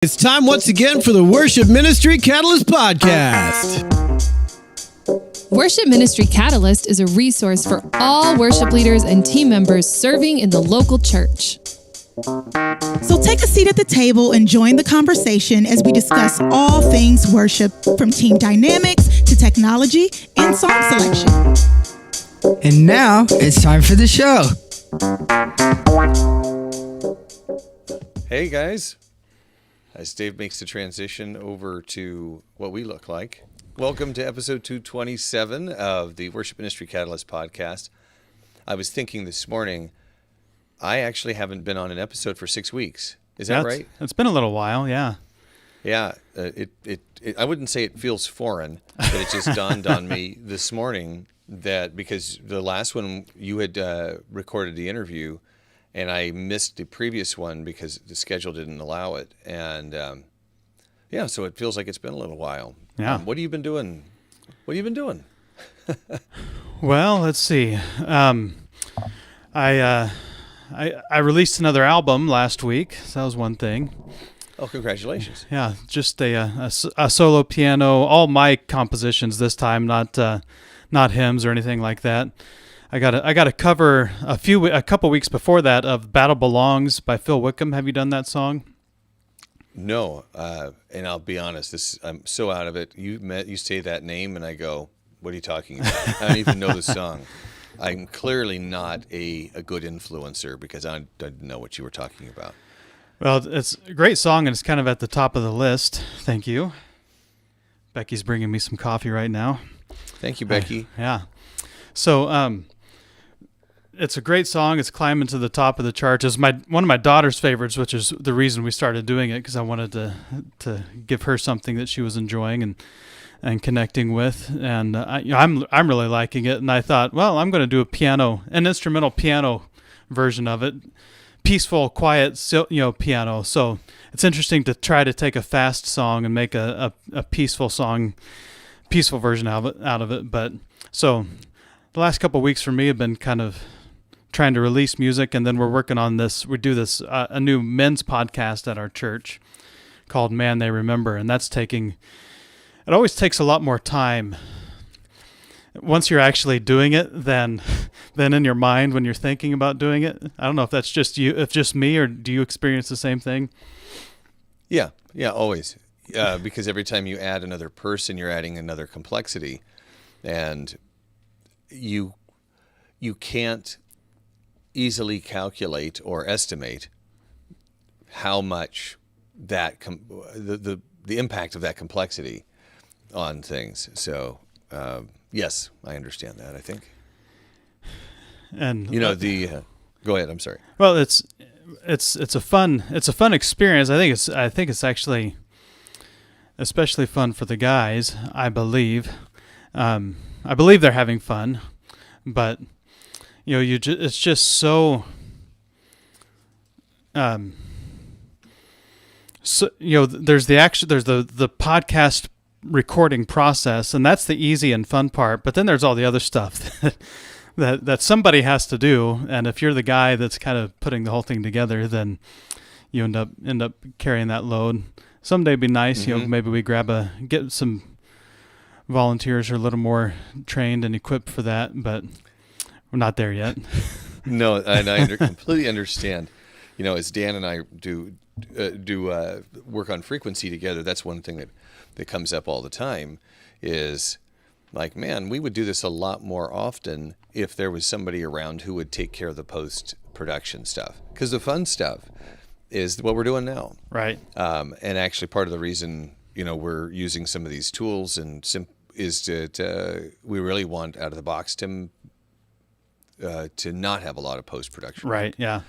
It's time once again for the Worship Ministry Catalyst Podcast. Worship Ministry Catalyst is a resource for all worship leaders and team members serving in the local church. So take a seat at the table and join the conversation as we discuss all things worship, from team dynamics to technology and song selection. And now it's time for the show. Hey guys, as Dave makes the transition over to what we look like. Welcome to episode 227 of the Worship Ministry Catalyst Podcast. I was thinking this morning, I actually haven't been on an episode for 6 weeks. Is that right? It's been a little while, yeah. Yeah, I wouldn't say it feels foreign, but it just dawned on me this morning that because the last one you had recorded the interview, and I missed the previous one because the schedule didn't allow it. And so it feels like it's been a little while. Yeah. What have you been doing? Well, let's see. I released another album last week. So that was one thing. Oh, congratulations. Yeah, just a solo piano, all my compositions this time, not hymns or anything like that. I got to cover a couple weeks before that of "Battle Belongs" by Phil Wickham. Have you done that song? No, and I'll be honest. I'm so out of it. You say that name, and I go, "What are you talking about?" I don't even know the song. I'm clearly not a good influencer because I didn't know what you were talking about. Well, it's a great song, and it's kind of at the top of the list. Thank you. Becky's bringing me some coffee right now. Thank you, Becky. Yeah. So, it's a great song. It's climbing to the top of the charts. It's one of my daughter's favorites, which is the reason we started doing it, because I wanted to give her something that she was enjoying and connecting with. And I'm really liking it. And I thought, well, I'm going to do an instrumental piano version of it, peaceful, quiet, piano. So it's interesting to try to take a fast song and make a peaceful version out of it. But so the last couple of weeks for me have been kind of trying to release music, and then we're working on this. We do this a new men's podcast at our church called Man They Remember, and it always takes a lot more time once you're actually doing it than in your mind when you're thinking about doing it. I don't know if that's just you, if just me, or do you experience the same thing? Yeah, always. Because every time you add another person, you're adding another complexity, and you can't easily calculate or estimate how much that the impact of that complexity on things. So yes, I understand that. I think, and go ahead. I'm sorry. Well, it's a fun experience. I think it's actually especially fun for the guys. I believe they're having fun, but it's just so. There's the podcast recording process, and that's the easy and fun part. But then there's all the other stuff that somebody has to do, and if you're the guy that's kind of putting the whole thing together, then you end up carrying that load. Someday it'd be nice, Mm-hmm. Maybe we get some volunteers who are a little more trained and equipped for that, but we're not there yet. No, and I completely understand. As Dan and I do work on frequency together, that's one thing that comes up all the time is like, man, we would do this a lot more often if there was somebody around who would take care of the post-production stuff. Because the fun stuff is what we're doing now. Right. And actually part of the reason, we're using some of these tools is to we really want out of the box to not have a lot of post-production. Right, yeah.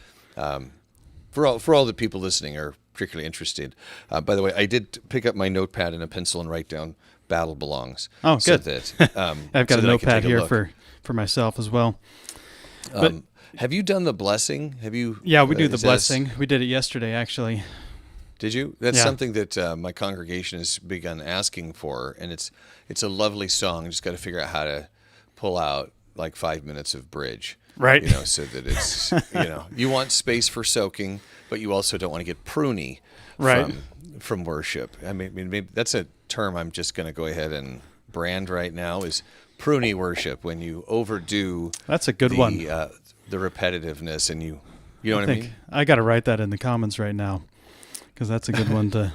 For all the people listening are particularly interested. By the way, I did pick up my notepad and a pencil and write down "Battle Belongs." Oh, so good. That, I've got so a that notepad here look. for myself as well. Have you done the blessing? Have you? Yeah, we do the blessing. We did it yesterday, actually. Did you? That's Yeah. something that my congregation has begun asking for, and it's a lovely song. Just got to figure out how to pull out like 5 minutes of bridge. Right. So that it's, you want space for soaking, but you also don't want to get pruny Right. from worship. I mean, maybe that's a term I'm just going to go ahead and brand right now is pruny worship, when you overdo That's a good one. The repetitiveness, and you know what I mean? I got to write that in the comments right now, because that's a good one to.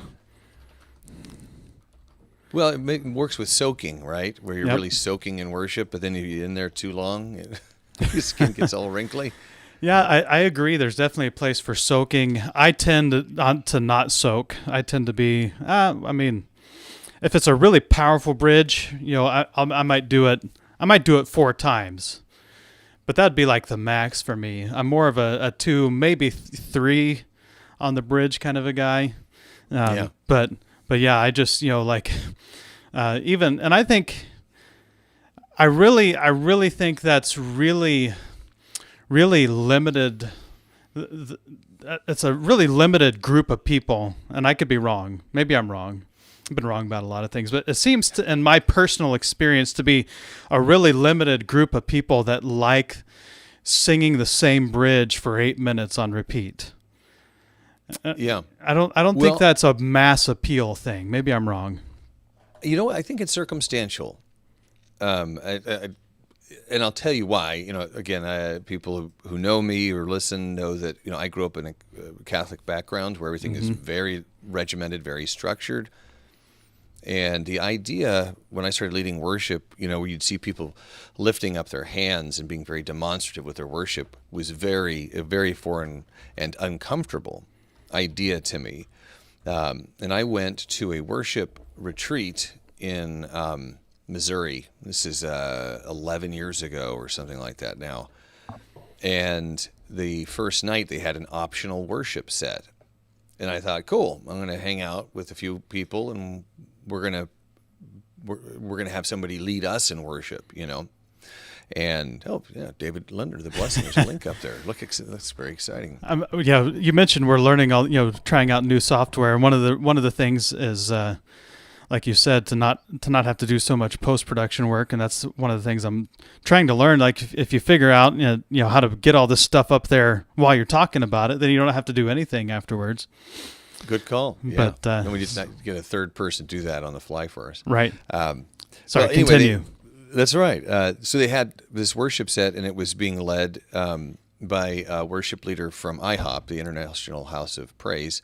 Well, it works with soaking, right? Where you're Yep. really soaking in worship, but then if you're in there too long, your skin gets all wrinkly. Yeah, I agree. There's definitely a place for soaking. I tend to not soak. I tend to be. If it's a really powerful bridge, I might do it. I might do it 4 times, but that'd be like the max for me. I'm more of a 2, maybe 3 on the bridge kind of a guy. Yeah. But yeah, I just even, and I think I really think that's really limited. It's a really limited group of people, and I could be wrong. Maybe I'm wrong. I've been wrong about a lot of things, but it seems to, in my personal experience, to be a really limited group of people that like singing the same bridge for 8 minutes on repeat. Yeah. I don't Well- think that's a mass appeal thing. Maybe I'm wrong. I think it's circumstantial. And I'll tell you why. Again, people who know me or listen know that, I grew up in a Catholic background where everything is very regimented, very structured. And the idea, when I started leading worship, where you'd see people lifting up their hands and being very demonstrative with their worship, was a very foreign and uncomfortable idea to me. And I went to a worship retreat in Missouri. This is 11 years ago or something like that now. And the first night they had an optional worship set. And I thought, cool, I'm going to hang out with a few people, and we're going to have somebody lead us in worship, And David Linder, the blessing. There's a link up there. That's very exciting. You mentioned we're learning trying out new software, and one of the things is, like you said, to not have to do so much post-production work, and that's one of the things I'm trying to learn. Like if you figure out how to get all this stuff up there while you're talking about it, then you don't have to do anything afterwards. Good call. Yeah. But and we just not get a third person to do that on the fly for us. Right. Sorry, continue. That's right. So they had this worship set, and it was being led by a worship leader from IHOP, the International House of Praise.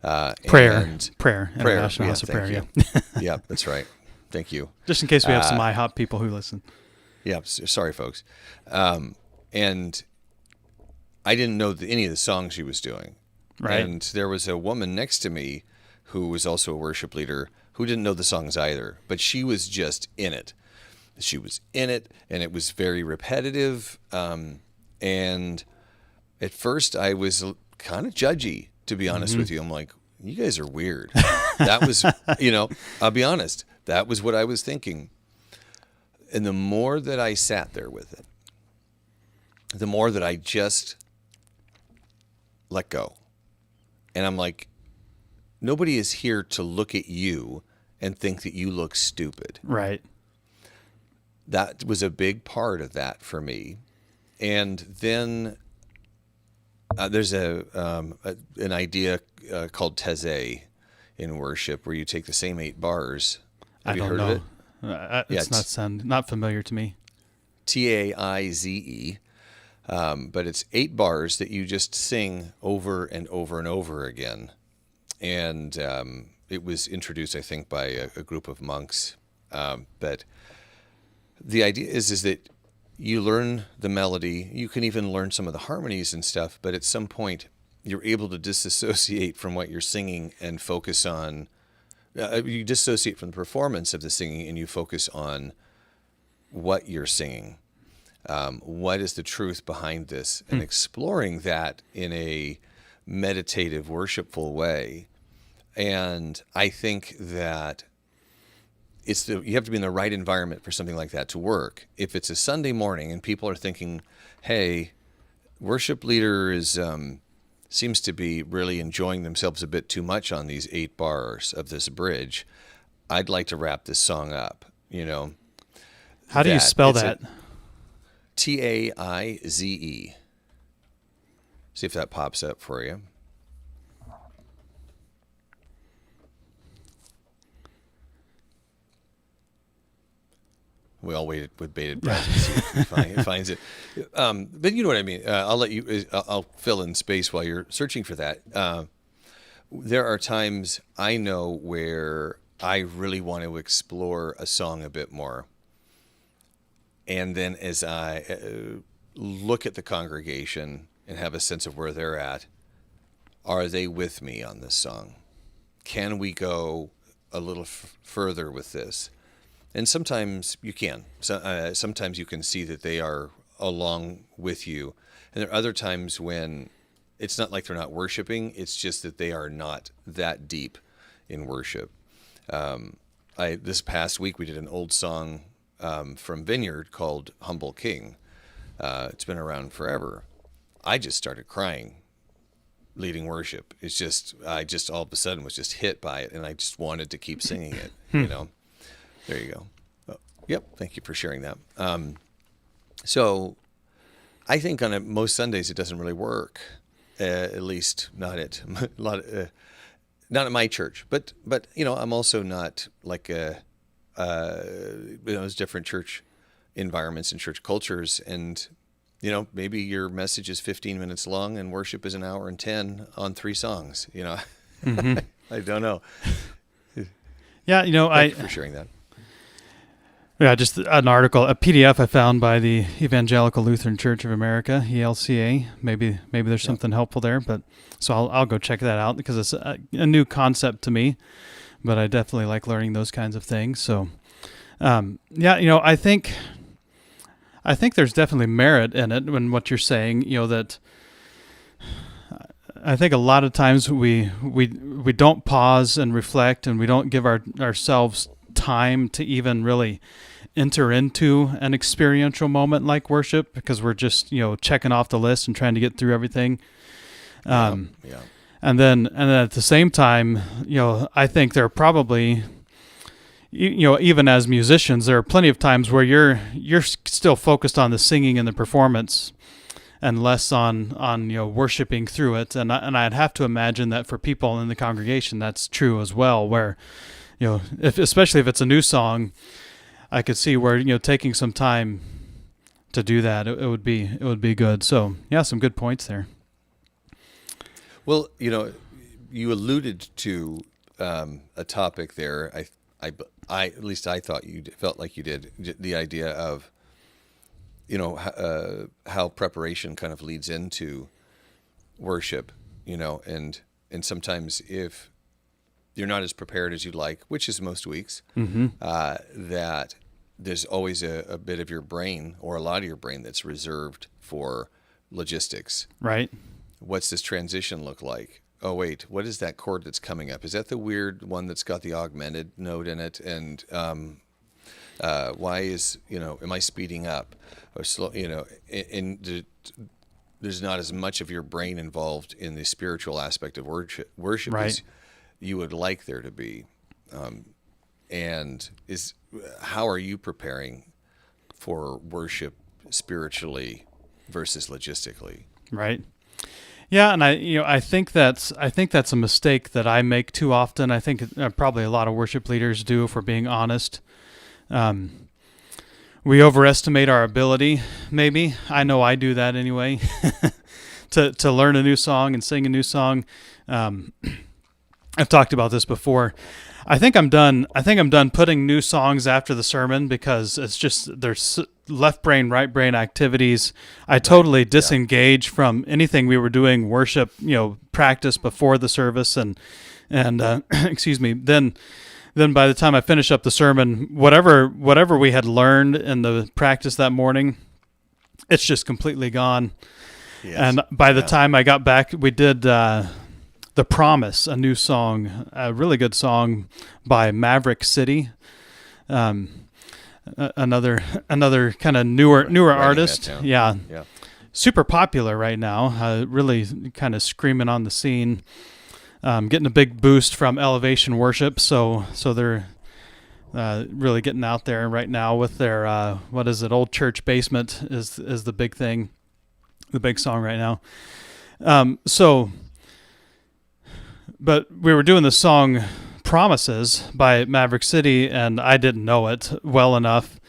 Prayer. International House of thank Prayer. you. Yeah. Yeah, that's right. Thank you. Just in case we have some IHOP people who listen. Yeah, sorry, folks. And I didn't know any of the songs she was doing. Right. And there was a woman next to me who was also a worship leader who didn't know the songs either, but she was just in it. She was in it, and it was very repetitive. And at first I was kind of judgy, to be honest with you. I'm like, you guys are weird. That was, I'll be honest, that was what I was thinking. And the more that I sat there with it, the more that I just let go. And I'm like, nobody is here to look at you and think that you look stupid. Right. That was a big part of that for me. And then there's an idea called Taizé in worship, where you take the same 8 bars. Have you heard of it? It's not familiar to me. Taize. But it's 8 bars that you just sing over and over and over again. And it was introduced, I think, by a group of monks. But the idea is that you learn the melody. You can even learn some of the harmonies and stuff. But at some point, you're able to disassociate from what you're singing and focus on. You disassociate from the performance of the singing, and you focus on what you're singing. What is the truth behind this? And exploring that in a meditative, worshipful way. And I think that you have to be in the right environment for something like that to work. If it's a Sunday morning and people are thinking, hey, worship leader seems to be really enjoying themselves a bit too much on these 8 bars of this bridge, I'd like to wrap this song up, How do you spell that? Taize. See if that pops up for you. We all waited with bated breath to see if he finds it. But you know what I mean. I'll fill in space while you're searching for that. There are times I know where I really want to explore a song a bit more. And then as I look at the congregation and have a sense of where they're at, are they with me on this song? Can we go a little further with this? And sometimes you can. Sometimes you can see that they are along with you. And there are other times when it's not like they're not worshiping. It's just that they are not that deep in worship. This past week we did an old song from Vineyard called Humble King. It's been around forever. I just started crying leading worship. I just all of a sudden was just hit by it, and I just wanted to keep singing it, you know. There you go. Oh, yep. Thank you for sharing that. So I think on most Sundays it doesn't really work, at least not at not at my church. But you know, I'm also not like there's different church environments and church cultures, and you know, maybe your message is 15 minutes long and worship is an hour and 10 on 3 songs. You know, mm-hmm. I don't know. Yeah, you know, Thank you for sharing that. Yeah, just an article, a PDF I found by the Evangelical Lutheran Church of America, ELCA. Maybe there's something helpful there, but so I'll go check that out because it's a new concept to me, but I definitely like learning those kinds of things. So, yeah, you know, I think there's definitely merit in it when what you're saying, you know, that I think a lot of times we don't pause and reflect, and we don't give ourselves time to even really enter into an experiential moment like worship, because we're just, you know, checking off the list and trying to get through everything. And then at the same time, you know, I think there are probably, you know, even as musicians, there are plenty of times where you're still focused on the singing and the performance and less on you know, worshiping through it. And I'd have to imagine that for people in the congregation, that's true as well, where, you know, especially if it's a new song, I could see where, you know, taking some time to do that, it would be good. So yeah, some good points there. Well, you know, you alluded to a topic there. I at least I thought you felt like you did, the idea of, you know, how preparation kind of leads into worship, you know, and sometimes if you're not as prepared as you'd like, which is most weeks, mm-hmm. That there's always a bit of your brain, or a lot of your brain, that's reserved for logistics. Right. What's this transition look like? Oh, wait, what is that chord that's coming up? Is that the weird one that's got the augmented note in it? And why is, you know, am I speeding up or slow? You know, and there's not as much of your brain involved in the spiritual aspect of worship right. as you would like there to be. And how are you preparing for worship spiritually versus logistically? Right. Yeah, and I think that's a mistake that I make too often. I think probably a lot of worship leaders do, if we're being honest. We overestimate our ability, maybe. I know I do that anyway. to learn a new song and sing a new song. I've talked about this before. I think I'm done putting new songs after the sermon, because it's just, there's left brain, right brain activities. I totally disengage from anything we were doing worship, you know, practice before the service, and excuse me. Then by the time I finish up the sermon, whatever we had learned in the practice that morning, it's just completely gone. Yes. And by the time I got back, we did The Promise, a new song, a really good song by Maverick City. Another kind of newer artist. Yeah. Super popular right now. Really kind of screaming on the scene. Getting a big boost from Elevation Worship. So they're really getting out there right now with their Old Church Basement is the big thing, the big song right now. But we were doing the song Promises by Maverick City, and I didn't know it well enough.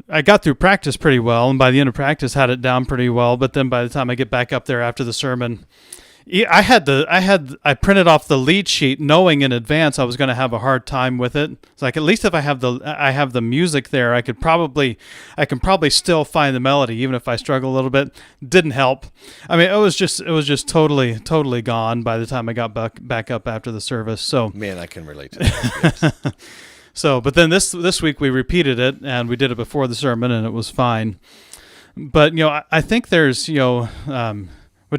I got through practice pretty well, and by the end of practice had it down pretty well, but then by the time I get back up there after the sermon, I printed off the lead sheet knowing in advance I was going to have a hard time with it. It's like, at least if I have the music there, I can probably still find the melody even if I struggle a little bit. Didn't help. I mean, it was just totally gone by the time I got back up after the service. So Man, I can relate to that. Yes. So, but then this week we repeated it, and we did it before the sermon, and it was fine. But I think there's what'd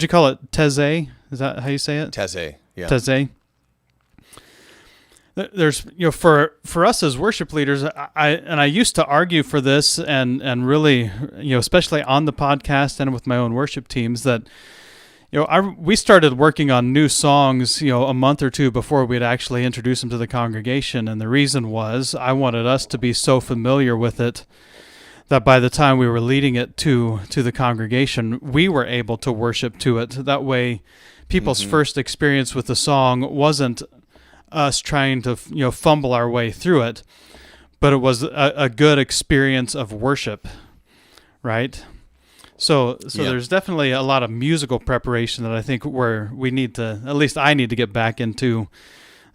you call it? Teze? Is that how you say it? Teze, yeah. Teze. There's for us as worship leaders, I used to argue for this, and really especially on the podcast and with my own worship teams, that we started working on new songs a month or two before we'd actually introduce them to the congregation, and the reason was I wanted us to be so familiar with it that by the time we were leading it to the congregation, we were able to worship to it. That way, people's first experience with the song wasn't us trying to fumble our way through it, but it was a good experience of worship, right? So there's definitely a lot of musical preparation that I think we need to, at least I need to get back into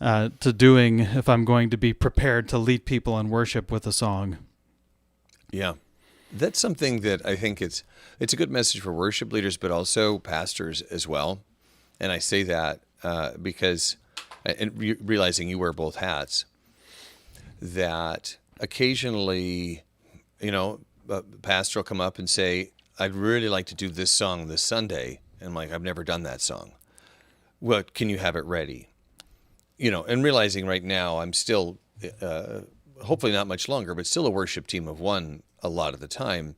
to doing if I'm going to be prepared to lead people in worship with a song. Yeah. That's something that I think it's a good message for worship leaders, but also pastors as well. And I say that because, and realizing you wear both hats, that occasionally, a pastor will come up and say, I'd really like to do this song this Sunday. And I'm like, I've never done that song. Well, can you have it ready? And realizing right now I'm still, hopefully not much longer, but still a worship team of one a lot of the time.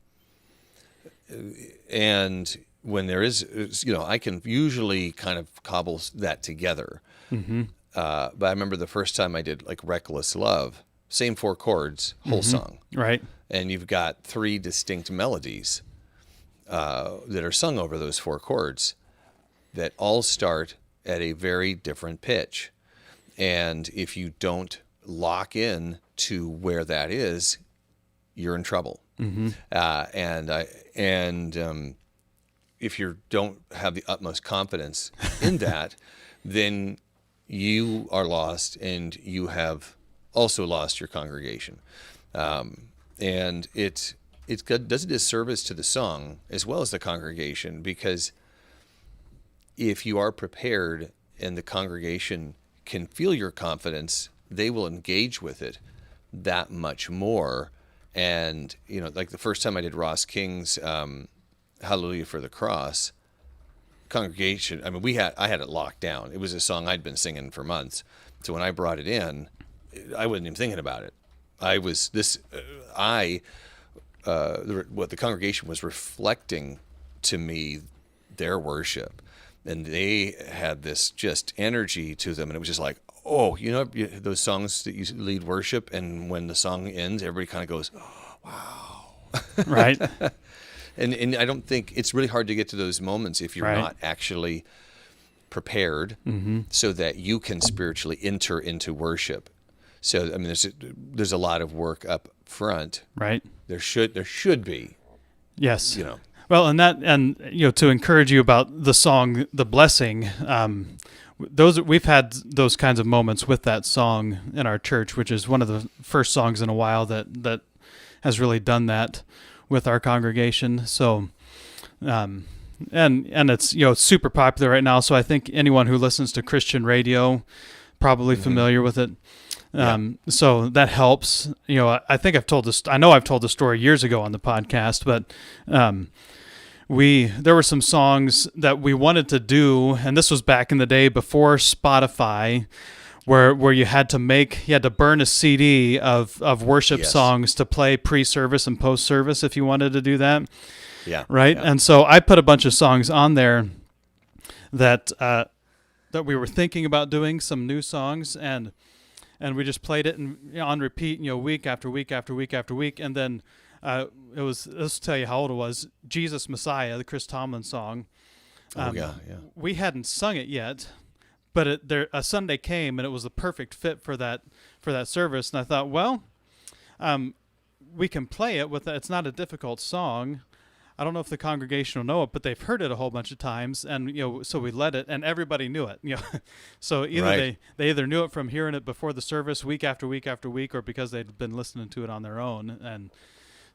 And when there is, I can usually kind of cobble that together. Mm-hmm. But I remember the first time I did like Reckless Love, same 4 chords, whole song. Right. And you've got 3 distinct melodies that are sung over those 4 chords that all start at a very different pitch. And if you don't lock in to where that is, you're in trouble. Mm-hmm. If you don't have the utmost confidence in that, then you are lost, and you have also lost your congregation. And it does a disservice to the song as well as the congregation, because if you are prepared and the congregation can feel your confidence, they will engage with it that much more. And, like the first time I did Ross King's Hallelujah for the Cross, congregation, I mean, I had it locked down. It was a song I'd been singing for months. So when I brought it in, I wasn't even thinking about it. What the congregation was reflecting to me, their worship. And they had this just energy to them. And it was just like, oh, those songs that you lead worship, and when the song ends, everybody kind of goes, oh, wow. Right. And I don't think it's really hard to get to those moments if you're Right. not actually prepared so that you can spiritually enter into worship. So, I mean, there's a lot of work up front. Right. There should be. Yes. Well, and to encourage you about the song, The Blessing, we've had those kinds of moments with that song in our church, which is one of the first songs in a while that has really done that with our congregation. So, and it's super popular right now. So I think anyone who listens to Christian radio probably familiar with it. So that helps. I think I've told this. I know I've told the story years ago on the podcast, but there were some songs that we wanted to do, and this was back in the day before Spotify, where you had to burn a CD of worship songs to play pre-service and post-service if you wanted to do that. Yeah. Right. Yeah. And so I put a bunch of songs on there that we were thinking about doing, some new songs, and and we just played it on repeat, week after week after week after week. And then this will tell you how old it was. Jesus Messiah, the Chris Tomlin song. Yeah. We hadn't sung it yet, but a Sunday came and it was the perfect fit for that service. And I thought, well, we can play it it's not a difficult song. I don't know if the congregation will know it, but they've heard it a whole bunch of times, and so we led it, and everybody knew it. So either Right. they either knew it from hearing it before the service, week after week after week, or because they'd been listening to it on their own. And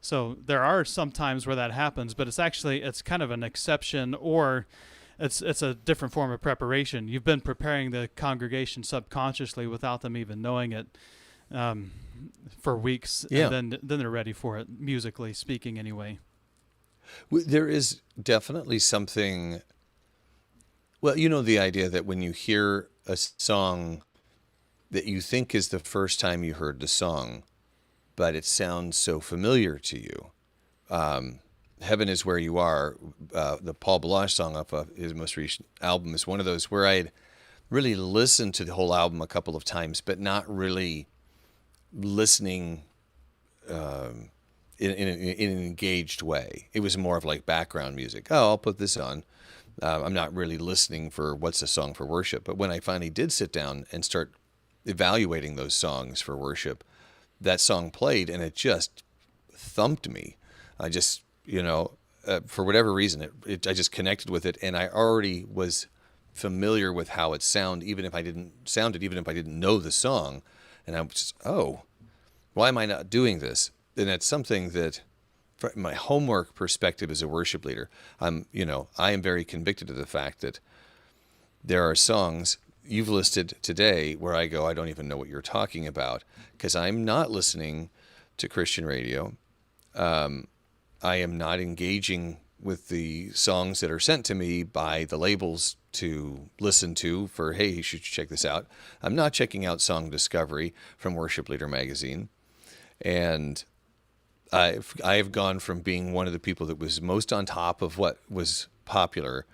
so there are some times where that happens, but it's kind of an exception, or it's a different form of preparation. You've been preparing the congregation subconsciously without them even knowing it for weeks, Yeah. and then they're ready for it, musically speaking, anyway. There is definitely something. Well, the idea that when you hear a song that you think is the first time you heard the song, but it sounds so familiar to you. Heaven is Where You Are, the Paul Baloche song off of his most recent album, is one of those where I'd really listened to the whole album a couple of times, but not really listening in an engaged way. It was more of like background music. Oh, I'll put this on. I'm not really listening for what's a song for worship. But when I finally did sit down and start evaluating those songs for worship, that song played and it just thumped me. I just, for whatever reason, I just connected with it, and I already was familiar with how it sounded, even if I didn't know the song. And I'm just, why am I not doing this? And that's something that, from my homework perspective as a worship leader, I am very convicted of the fact that there are songs you've listed today where I go, I don't even know what you're talking about, because I'm not listening to Christian radio. I am not engaging with the songs that are sent to me by the labels to listen to for, hey, you should check this out. I'm not checking out Song Discovery from Worship Leader magazine. And I've gone from being one of the people that was most on top of what was popular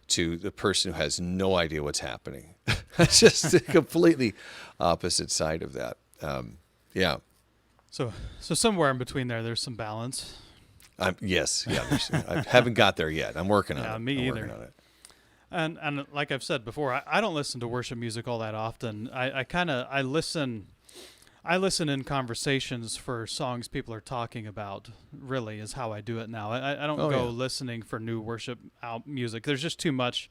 to the person who has no idea what's happening. It's just a completely opposite side of that. Yeah. So somewhere in between there's some balance. Yes. Yeah. I haven't got there yet. I'm working on it. Me I'm either. working on it. And like I've said before, I don't listen to worship music all that often. I listen in conversations for songs people are talking about, really, is how I do it now. I don't go listening for new worship music. There's just too much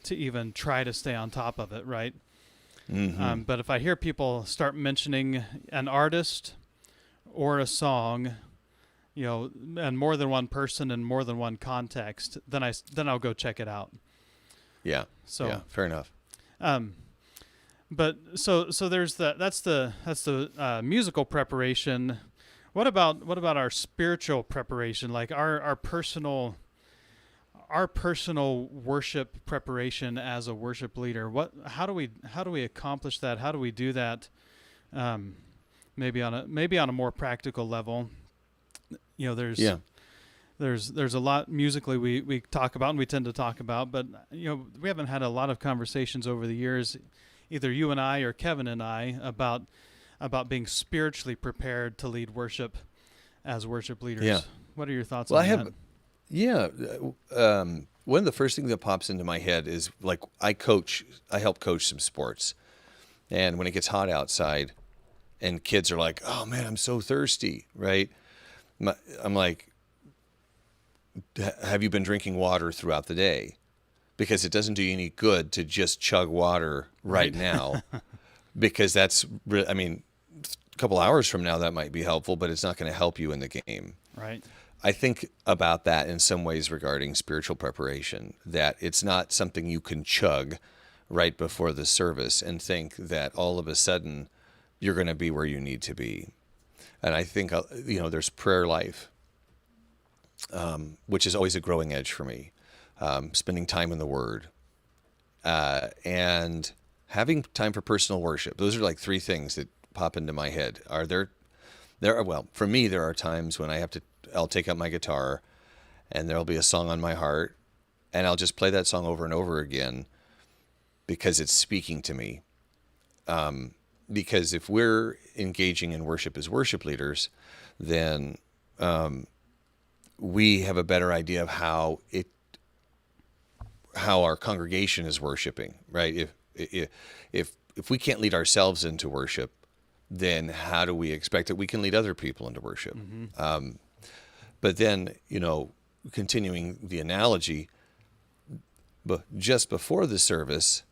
to even try to stay on top of it, right? Mm-hmm. But if I hear people start mentioning an artist or a song, and more than one person in more than one context, then I'll go check it out. Yeah. So yeah, fair enough. But so there's that's the musical preparation. What about our spiritual preparation, like our personal worship preparation as a worship leader? How do we accomplish that? How do we do that? Maybe on a more practical level. There's a lot musically we talk about and we tend to talk about, but we haven't had a lot of conversations over the years, either you and I or Kevin and I, about being spiritually prepared to lead worship as worship leaders. Yeah. What are your thoughts on that? Yeah. One of the first things that pops into my head is, like, I help coach some sports. And when it gets hot outside and kids are like, oh man, I'm so thirsty, right? I'm like, have you been drinking water throughout the day? Because it doesn't do you any good to just chug water right now, because a couple hours from now that might be helpful, but it's not going to help you in the game. Right. I think about that in some ways regarding spiritual preparation, that it's not something you can chug right before the service and think that all of a sudden you're going to be where you need to be. And I think, there's prayer life, which is always a growing edge for me. Spending time in the Word, and having time for personal worship. Those are like three things that pop into my head. For me, there are times when I'll take out my guitar and there'll be a song on my heart and I'll just play that song over and over again because it's speaking to me. because if we're engaging in worship as worship leaders, then we have a better idea of how our congregation is worshiping, right? If we can't lead ourselves into worship, then how do we expect that we can lead other people into worship? But then, continuing the analogy, but just before the service,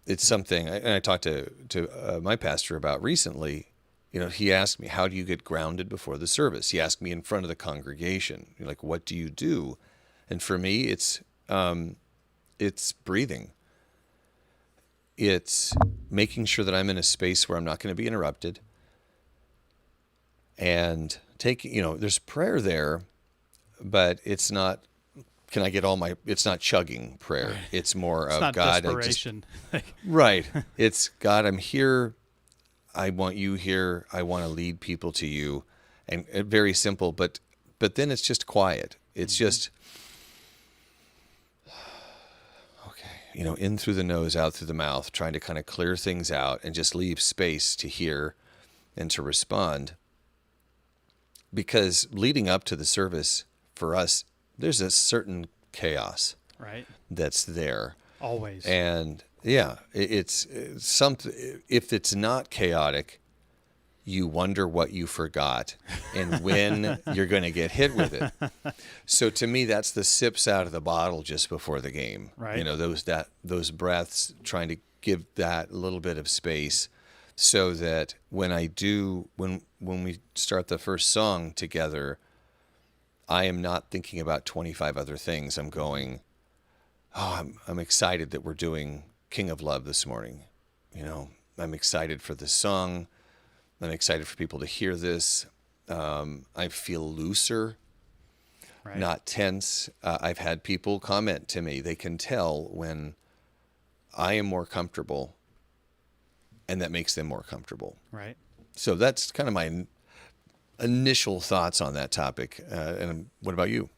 it's something, and I talked to my pastor about recently. He asked me, how do you get grounded before the service? He asked me in front of the congregation, like, what do you do? And for me, it's breathing. It's making sure that I'm in a space where I'm not going to be interrupted. And there's prayer there, but it's not, can I get it's not chugging prayer. Right. It's more it's of not God. Desperation. Right. It's God, I'm here. I want you here. I want to lead people to you. And very simple, but then it's just quiet. It's just, in through the nose, out through the mouth, trying to kind of clear things out and just leave space to hear and to respond. Because leading up to the service, for us, there's a certain chaos, right, that's there. Always. And yeah, it's something. If it's not chaotic, you wonder what you forgot and when you're going to get hit with it. So to me, that's the sips out of the bottle just before the game. Right. Those breaths, trying to give that little bit of space, so that when we start the first song together, I am not thinking about 25 other things. I'm going, I'm excited that we're doing King of Love this morning. I'm excited for this song. I'm excited for people to hear this. I feel looser, right, not tense. I've had people comment to me, they can tell when I am more comfortable, and that makes them more comfortable. Right. So that's kind of my initial thoughts on that topic. And what about you?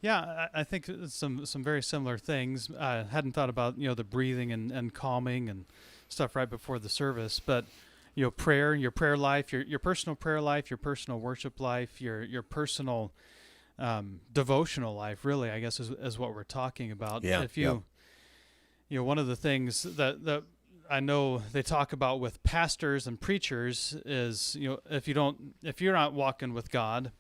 Yeah, I think some very similar things. I hadn't thought about, the breathing and calming and stuff right before the service, but prayer, your prayer life, your personal prayer life, your personal worship life, your personal devotional life, really, I guess is what we're talking about. Yeah. If one of the things that I know they talk about with pastors and preachers is, if you're not walking with God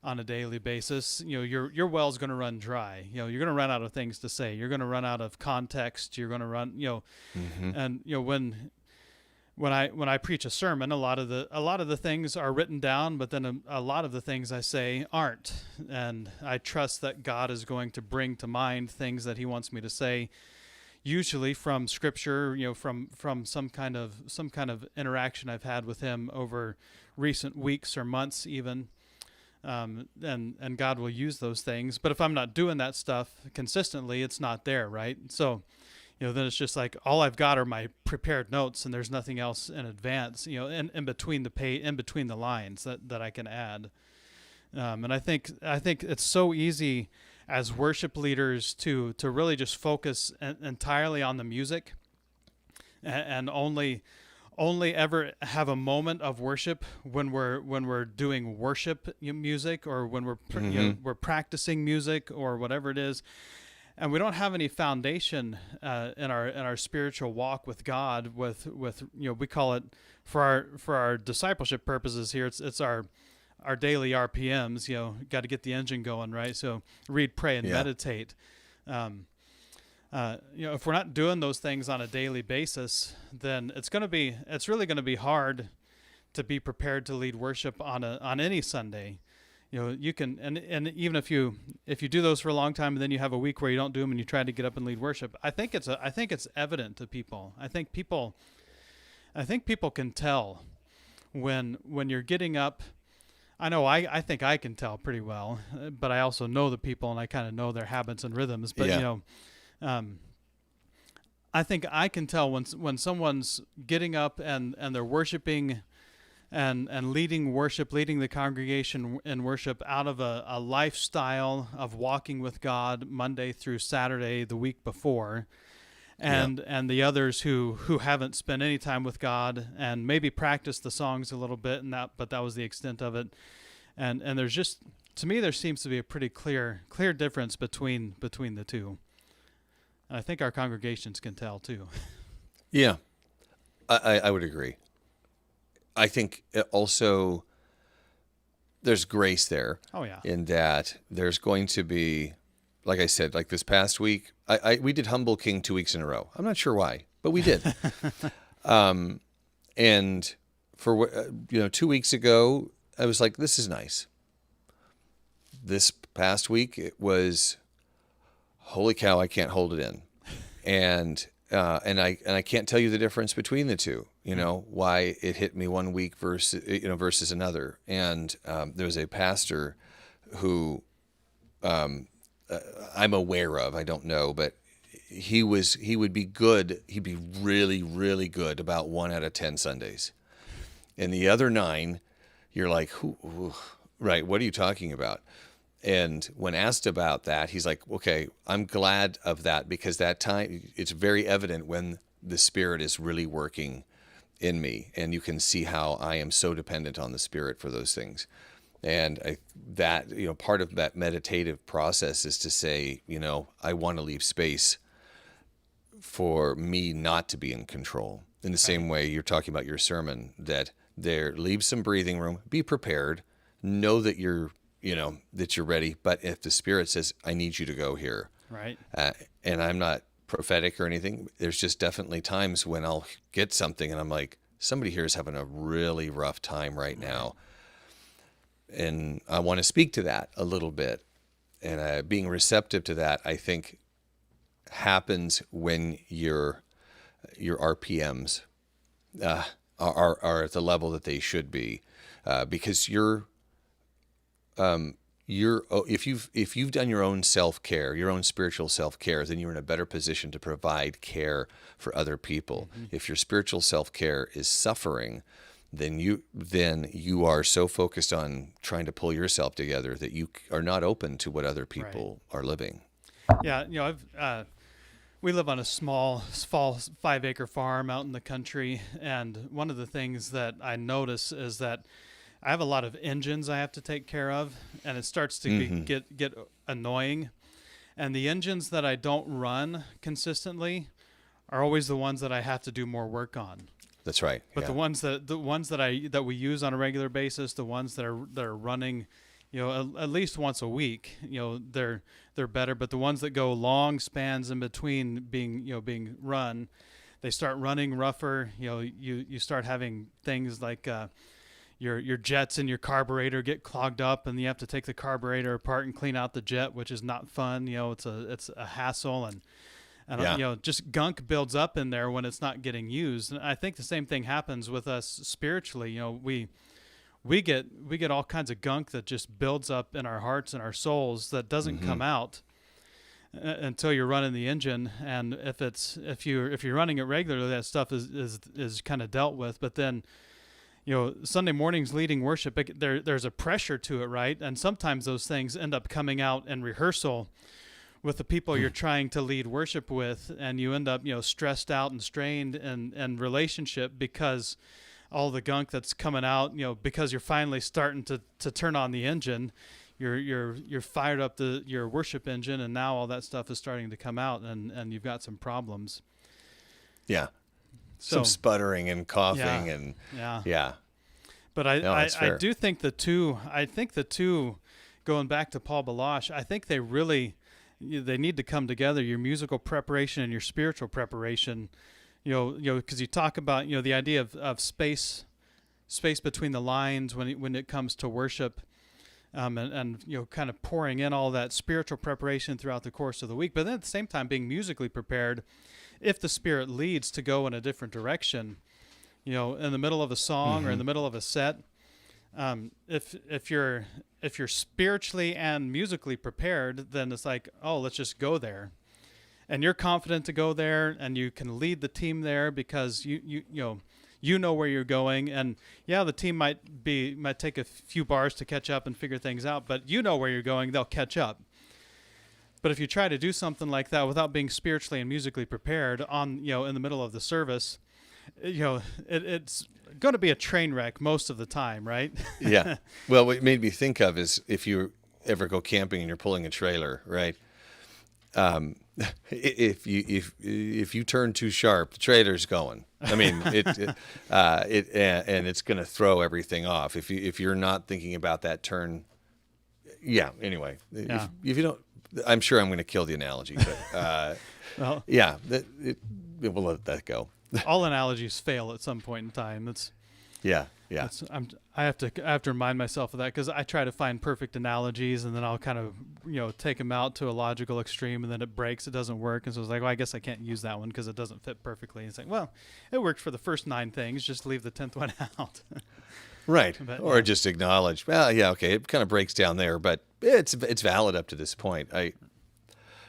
on a daily basis, your well's going to run dry. You're going to run out of things to say. You're going to run out of context. You're going to run, and when I preach a sermon, a lot of the things are written down, but then a lot of the things I say aren't. And I trust that God is going to bring to mind things that He wants me to say, usually from Scripture, from some kind of interaction I've had with Him over recent weeks or months, even. And God will use those things. But if I'm not doing that stuff consistently, it's not there, right? So, then it's just like all I've got are my prepared notes, and there's nothing else in advance, in between the lines that I can add. And I think it's so easy as worship leaders to really just focus entirely on the music, and only ever have a moment of worship when we're doing worship music, or when we're practicing music or whatever it is. And we don't have any foundation in our spiritual walk with God. With we call it, for our discipleship purposes here, it's our daily RPMs. Got to get the engine going, right? So read, pray, and meditate. If we're not doing those things on a daily basis, then it's really going to be hard to be prepared to lead worship on any Sunday. You can, and even if you do those for a long time and then you have a week where you don't do them and you try to get up and lead worship, I think it's evident to people. I think people can tell when you're getting up. I know I think I can tell pretty well, but I also know the people, and I kind of know their habits and rhythms. But I think I can tell when someone's getting up and they're worshiping and leading the congregation in worship out of a lifestyle of walking with God Monday through Saturday the week before, and the others who haven't spent any time with God and maybe practiced the songs a little bit, but that was the extent of it. And there's just, to me, there seems to be a pretty clear difference between the two. And I think our congregations can tell too. Yeah, I would agree. I think also there's grace there. Oh, yeah. In that there's going to be, like I said, like this past week, we did Humble King 2 weeks in a row. I'm not sure why, but we did. And for 2 weeks ago, I was like, this is nice. This past week, it was, holy cow, I can't hold it in, and I can't tell you the difference between the two. Why it hit me one week versus another. And there was a pastor who I'm aware of. I don't know, but he would be good. He'd be really, really good about 1 out of 10 Sundays, and the other 9, you're like, right? What are you talking about? And when asked about that, he's like, okay, I'm glad of that, because that time it's very evident when the Spirit is really working in me, and you can see how I am so dependent on the Spirit for those things. And part of that meditative process is to say, I want to leave space for me not to be in control. In the same way you're talking about your sermon, that leave some breathing room, be prepared, know that you're ready. But if the Spirit says, I need you to go here, right? And I'm not prophetic or anything, there's just definitely times when I'll get something and I'm like, somebody here is having a really rough time right now. And I want to speak to that a little bit. And being receptive to that, I think, happens when your RPMs are at the level that they should be, because if you've done your own self-care, your own spiritual self-care, then you're in a better position to provide care for other people. Mm-hmm. If your spiritual self-care is suffering, then you are so focused on trying to pull yourself together that you are not open to what other people are living. Yeah, we live on a small 5-acre farm out in the country, and one of the things that I notice is that I have a lot of engines I have to take care of, and it starts to get annoying. And the engines that I don't run consistently are always the ones that I have to do more work on. That's right. But the ones that we use on a regular basis, the ones that are running, at least once a week, they're better. But the ones that go long spans in between being run, they start running rougher. You start having things like your jets in your carburetor get clogged up, and you have to take the carburetor apart and clean out the jet, which is not fun. It's a hassle, and just gunk builds up in there when it's not getting used. And I think the same thing happens with us spiritually. We get all kinds of gunk that just builds up in our hearts and our souls that doesn't come out until you're running the engine. And if you're running it regularly, that stuff is kind of dealt with. But then, Sunday mornings leading worship, there's a pressure to it, right? And sometimes those things end up coming out in rehearsal with the people you're trying to lead worship with, and you end up, stressed out and strained in relationship because all the gunk that's coming out, because you're finally starting to turn on the engine, you're fired up your worship engine, and now all that stuff is starting to come out, and you've got some problems. Yeah. Some sputtering and coughing and But I do think the two, going back to Paul Baloche, I think they need to come together. Your musical preparation and your spiritual preparation, because you talk about the idea of space between the lines when it comes to worship, and kind of pouring in all that spiritual preparation throughout the course of the week, but then at the same time being musically prepared if the Spirit leads to go in a different direction, in the middle of a song or in the middle of a set. If you're spiritually and musically prepared, then it's like, oh, let's just go there, and you're confident to go there, and you can lead the team there because you know where you're going. And the team might take a few bars to catch up and figure things out, but where you're going, they'll catch up. But if you try to do something like that without being spiritually and musically prepared in the middle of the service, it's going to be a train wreck most of the time, right? Yeah. Well, what it made me think of is if you ever go camping and you're pulling a trailer, right? If you turn too sharp, the trailer's going. I mean, and it's going to throw everything off. If you're not thinking about that turn, yeah. Anyway, Yeah. If you don't, I'm sure I'm going to kill the analogy, but Well, yeah, we'll let that go. all analogies fail at some point in time. Yeah. I have to remind myself of that because I try to find perfect analogies and then I'll kind of take them out to a logical extreme and then it breaks. It doesn't work, and so it's like, well, I guess I can't use that one because it doesn't fit perfectly. And it's like, well, it worked for the first 9 things. Just leave the 10th one out. Right. But, or yeah. just acknowledge, well, yeah, okay, it kind of breaks down there, but it's valid up to this point.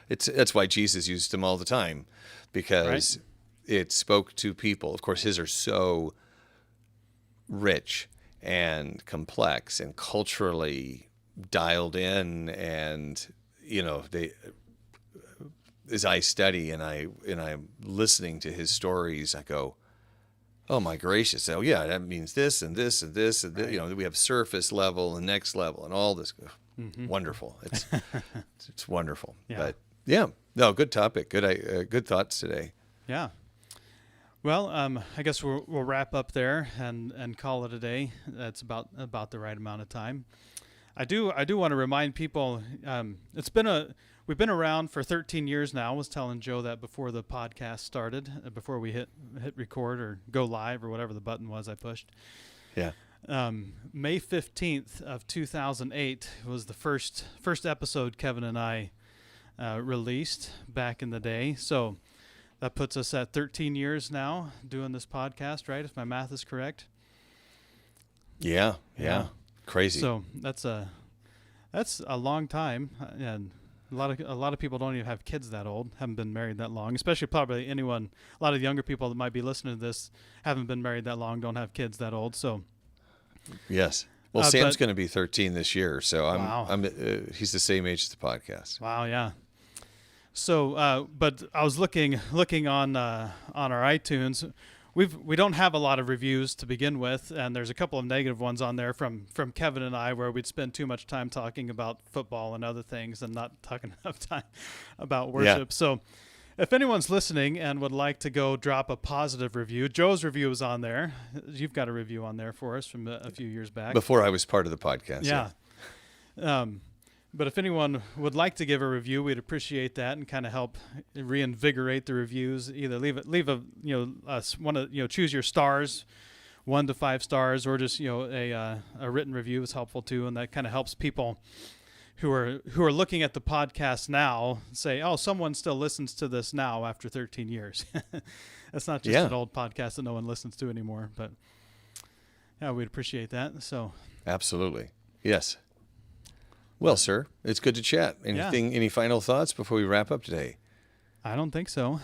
That's why Jesus used them all the time, because it spoke to people. Of course, his are so rich and complex and culturally dialed in, and they, as I study and I'm listening to his stories, I go, oh my gracious! Oh yeah, that means this and this and this, and we have surface level and next level and all this. Wonderful! It's wonderful. Yeah. But yeah, no, good topic. Good thoughts today. Yeah. Well, I guess we'll wrap up there and call it a day. That's about the right amount of time. I do want to remind people. We've been around for 13 years now. I was telling Joe that before the podcast started, before we hit record or go live or whatever the button was I pushed. Yeah. May 15th of 2008 was the first episode Kevin and I released back in the day. So that puts us at 13 years now doing this podcast, right? If my math is correct. Yeah. Crazy. So that's a long time, and a lot of people don't even have kids that old, haven't been married that long. Especially probably a lot of younger people that might be listening to this haven't been married that long, don't have kids that old. So yes. Well, Sam's going to be 13 this year, so Wow. He's the same age as the podcast. wow, yeah. So, but I was looking on our iTunes. We don't have a lot of reviews to begin with, and there's a couple of negative ones on there from Kevin and I, where we'd spend too much time talking about football and other things and not talking enough time about worship. Yeah. So if anyone's listening and would like to go drop a positive review, Joe's review is on there. You've got a review on there for us from a few years back. Before I was part of the podcast. Yeah. But if anyone would like to give a review, we'd appreciate that and kind of help reinvigorate the reviews. Either choose your stars, 1 to 5 stars, or just a written review is helpful too, and that kind of helps people who are looking at the podcast now say, oh, someone still listens to this now after 13 years. That's not just an old podcast that no one listens to anymore. But yeah, we'd appreciate that. So Absolutely. Yes. Well, sir, it's good to chat. Any final thoughts before we wrap up today? I don't think so.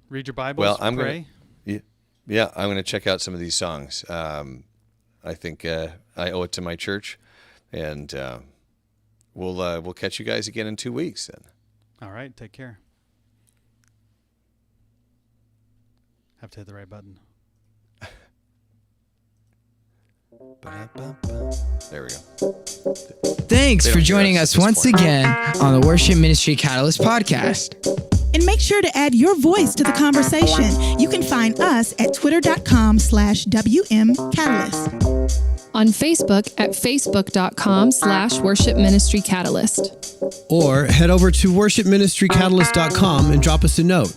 Read your Bibles. Well, I'm pray. I'm going to check out some of these songs. I think I owe it to my church, and we'll catch you guys again in 2 weeks then. All right, take care. Have to hit the right button. There we go. Thanks They for don't hear joining us us at this once point. again on the Worship Ministry Catalyst podcast. And make sure to add your voice to the conversation. You can find us at twitter.com/WMCatalyst. On Facebook at facebook.com/Worship Ministry Catalyst. Or head over to worshipministrycatalyst.com and drop us a note.